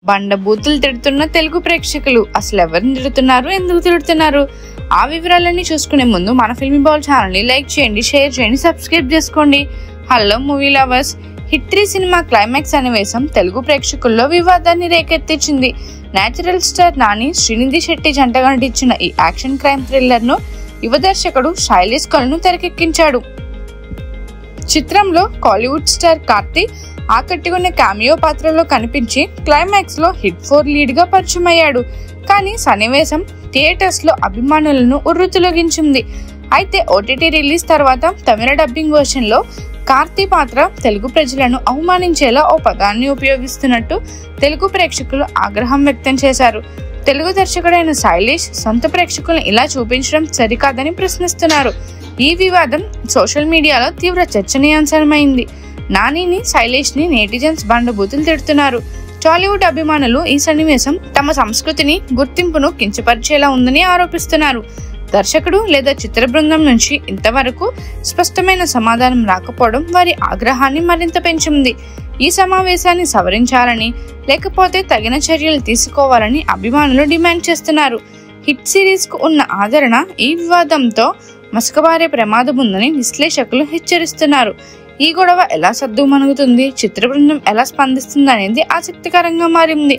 బండబూతులు తిడుతున్న తెలుగు ప్రేక్షకులు అసలు ఎవరిని తిడుతున్నారు, ఎందుకు తిడుతున్నారు? ఆ వివరాలన్నీ చూసుకునే ముందు మన ఫిల్మీ బౌల్ ఛానల్ని లైక్ చేయండి, షేర్ చేయండి, సబ్స్క్రైబ్ చేసుకోండి. Hello movie lovers, hit 3 cinema climax సన్నివేశం తెలుగు ప్రేక్షకుల్లో వివాదాన్ని రేకెత్తించింది. నేచురల్ స్టార్ నాని, శ్రీనిధి శెట్టి జంటగా నటించిన ఈ యాక్షన్ క్రైమ్ థ్రిల్లర్ ను యువ దర్శకుడు శైలేష్ కల్ను తెరకెక్కించాడు. చిత్రంలో కాలీవుడ్ స్టార్ కార్తీ ఆకట్టుకునే కామియో పాత్రలో కనిపించి క్లైమాక్స్ లో హిట్ 4 లీడ్ గా పరిచయం అయ్యాడు. కానీ సన్నివేశం థియేటర్స్ లో అభిమానులను ఉర్రుతొలగించింది. అయితే ఓటీటీ రిలీజ్ తర్వాత తమిళ డబ్బింగ్ వర్షన్ లో కార్తీ పాత్ర తెలుగు ప్రజలను అవమానించేలా ఓ పదాన్ని ఉపయోగిస్తున్నట్టు తెలుగు ప్రేక్షకులు ఆగ్రహం వ్యక్తం చేశారు. తెలుగు దర్శకుడైన శైలేష్ సొంత ప్రేక్షకులను ఇలా చూపించడం సరికాదని ప్రశ్నిస్తున్నారు. ఈ వివాదం సోషల్ మీడియాలో తీవ్ర చర్చనీయాంశమైంది. నానిని, శైలేష్ ని నెటిజన్స్ బండబూతులు తిడుతున్నారు. టాలీవుడ్ అభిమానులు ఈ సన్నివేశం తమ సంస్కృతిని, గుర్తింపును కించపరిచేలా ఉందని ఆరోపిస్తున్నారు. దర్శకుడు లేదా చిత్ర బృందం నుంచి ఇంతవరకు స్పష్టమైన సమాధానం రాకపోవడం వారి ఆగ్రహాన్ని మరింత పెంచింది. ఈ సమావేశాన్ని సవరించాలని, లేకపోతే తగిన చర్యలు తీసుకోవాలని అభిమానులు డిమాండ్ చేస్తున్నారు. హిట్ సిరీస్ కు ఉన్న ఆదరణ ఈ వివాదంతో మసకబారే ప్రమాదం ఉందని విశ్లేషకులు హెచ్చరిస్తున్నారు. ఈ గొడవ ఎలా సద్దుమణుగుతుంది, చిత్ర బృందం ఎలా స్పందిస్తుంది అనేది ఆసక్తికరంగా మారింది.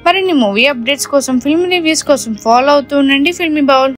మరిన్ని మూవీ అప్డేట్స్ కోసం, ఫిల్మ్ రివ్యూస్ కోసం ఫాలో అవుతూ ఉండండి ఫిల్మీ బౌల్.